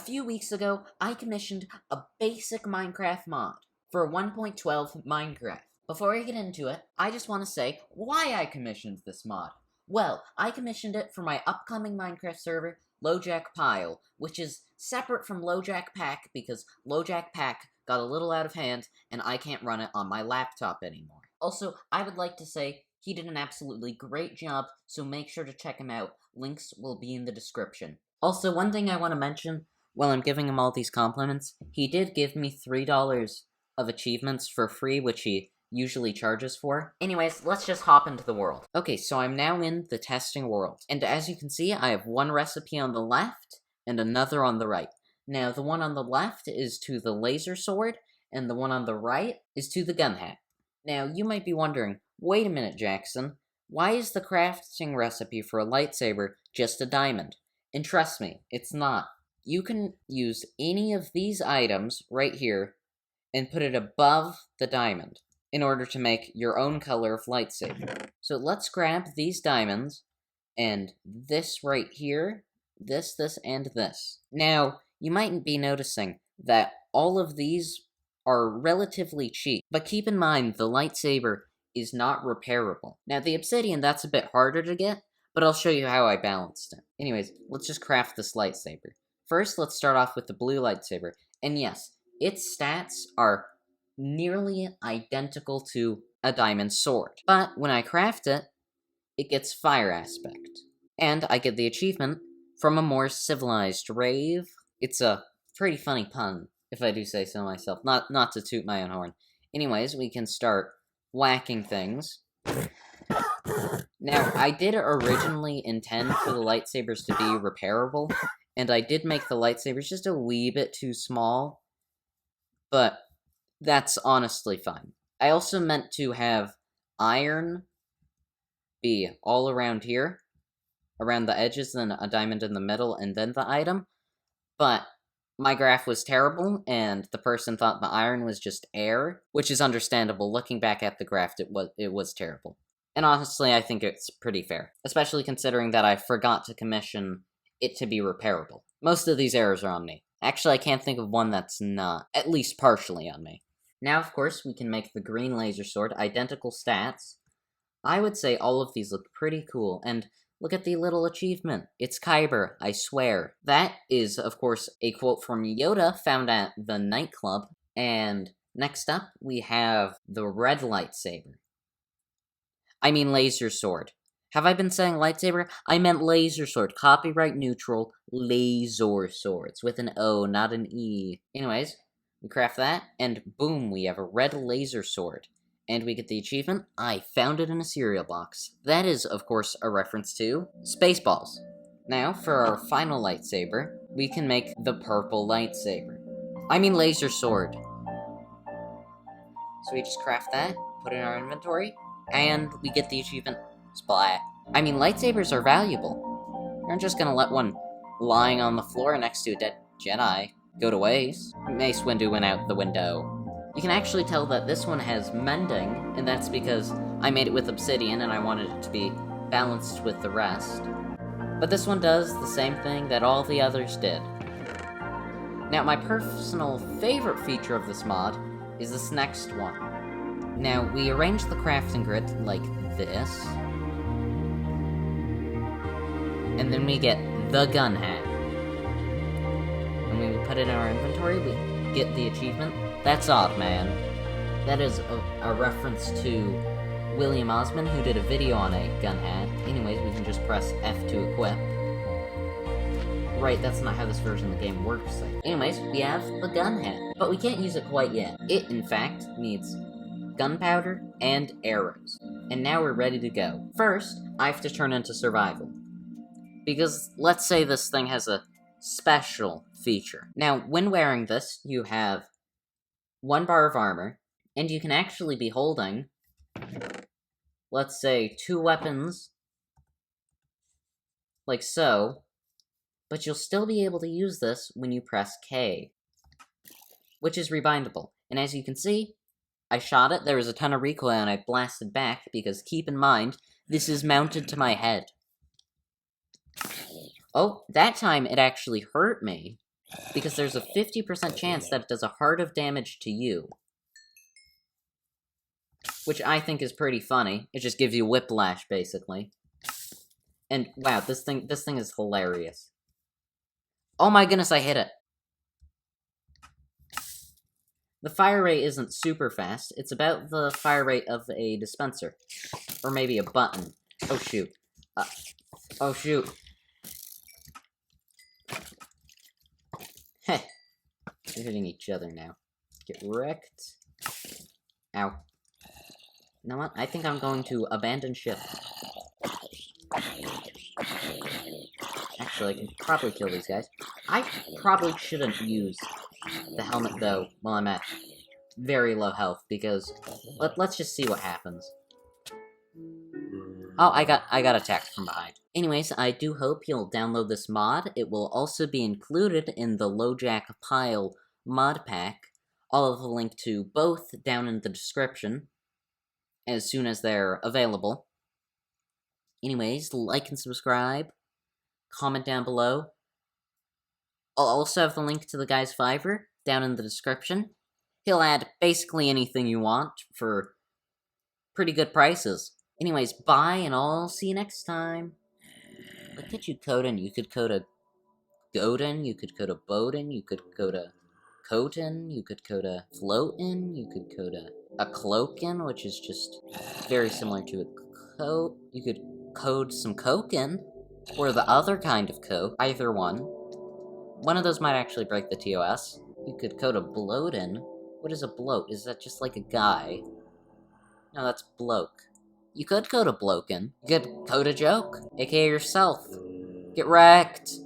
few weeks ago, I commissioned a basic Minecraft mod for 1.12 Minecraft. Before I get into it, I just want to say why I commissioned this mod. Well, I commissioned it for my upcoming Minecraft server, LoJack Pile, which is separate from LoJack Pack because LoJack Pack got a little out of hand and I can't run it on my laptop anymore. Also, I would like to say he did an absolutely great job, so make sure to check him out. Links will be in the description. Also, one thing I want to mention, while I'm giving him all these compliments, he did give me $3 of achievements for free, which he usually charges for. Anyways, let's just hop into the world. Okay, so I'm now in the testing world, and as you can see, I have one recipe on the left, and another on the right. Now, the one on the left is to the laser sword, and the one on the right is to the gun hat. Now, you might be wondering, wait a minute, Jackson, why is the crafting recipe for a lightsaber just a diamond? And trust me, it's not. You can use any of these items right here and put it above the diamond in order to make your own color of lightsaber. So let's grab these diamonds and this right here, this, and this. Now, you might be noticing that all of these are relatively cheap, but keep in mind the lightsaber is not repairable. Now, the obsidian, that's a bit harder to get, but I'll show you how I balanced it. Anyways, let's just craft this lightsaber. First, let's start off with the blue lightsaber. And yes, its stats are nearly identical to a diamond sword. But when I craft it, it gets fire aspect. And I get the achievement from a more civilized rave. It's a pretty funny pun, if I do say so myself. Not to toot my own horn. Anyways, we can start whacking things. Now, I did originally intend for the lightsabers to be repairable, and I did make the lightsabers just a wee bit too small, but that's honestly fine. I also meant to have iron be all around here, around the edges, then a diamond in the middle, and then the item, but my graph was terrible, and the person thought the iron was just air, which is understandable. Looking back at the graph, it was terrible. And honestly, I think it's pretty fair, especially considering that I forgot to commission it to be repairable. Most of these errors are on me. Actually, I can't think of one that's not, at least partially on me. Now, of course, we can make the green laser sword, identical stats. I would say all of these look pretty cool, and look at the little achievement. It's Kyber, I swear. That is, of course, a quote from Yoda found at the nightclub. And next up, we have the red lightsaber. I mean laser sword. Have I been saying lightsaber? I meant laser sword. Copyright neutral laser swords with an O, not an E. Anyways, we craft that, and boom, we have a red laser sword. And we get the achievement, I found it in a cereal box. That is, of course, a reference to Spaceballs. Now, for our final lightsaber, we can make the purple lightsaber. I mean laser sword. So we just craft that, put it in our inventory, and we get the achievement, splat. I mean, lightsabers are valuable. You're not just gonna let one lying on the floor next to a dead Jedi go to waste. Mace Windu went out the window. You can actually tell that this one has mending, and that's because I made it with obsidian and I wanted it to be balanced with the rest. But this one does the same thing that all the others did. Now, my personal favorite feature of this mod is this next one. Now, we arrange the crafting grid like this, and then we get the gun hat. And we put it in our inventory, we get the achievement. That's odd, man. That is a reference to William Osman, who did a video on a gun hat. Anyways, we can just press F to equip. Right, that's not how this version of the game works. Anyways, we have the gun hat, but we can't use it quite yet. It, in fact, needs gunpowder and arrows. And now we're ready to go. First, I have to turn into survival. Because let's say this thing has a special feature. Now, when wearing this, you have 1 bar of armor, and you can actually be holding, let's say, 2 weapons, like so, but you'll still be able to use this when you press K, which is rebindable. And as you can see, I shot it, there was a ton of recoil, and I blasted back, because keep in mind, this is mounted to my head. Oh, that time it actually hurt me. because there's a 50% chance that it does a heart of damage to you. Which I think is pretty funny. It just gives you whiplash, basically. And wow, this thing is hilarious. Oh my goodness, I hit it! The fire rate isn't super fast. It's about the fire rate of a dispenser. Or maybe a button. Oh shoot. Oh shoot. Heh. We're hitting each other now. Get wrecked. Ow. You know what? I think I'm going to abandon ship. Actually, I can probably kill these guys. I probably shouldn't use the helmet, though, while I'm at very low health, because let's just see what happens. Oh, I got attacked from behind. Anyways, I do hope you'll download this mod. It will also be included in the LoJack Pile mod pack. I'll have a link to both down in the description as soon as they're available. Anyways, like and subscribe. Comment down below. I'll also have the link to the guy's Fiverr down in the description. He'll add basically anything you want for pretty good prices. Anyways, bye, and I'll see you next time. Look at you coding. You could code a Godin, you could code a Bodin, you could code a Cotin, you could code a Floatin, you could code a Cloakin, which is just very similar to a coat. You could code some Cokin, or the other kind of coat, either one. One of those might actually break the TOS. You could code a Bloatin. What is a bloat? Is that just like a guy? No, that's bloke. You could code a bloken. You could code a joke, aka yourself. Get wrecked!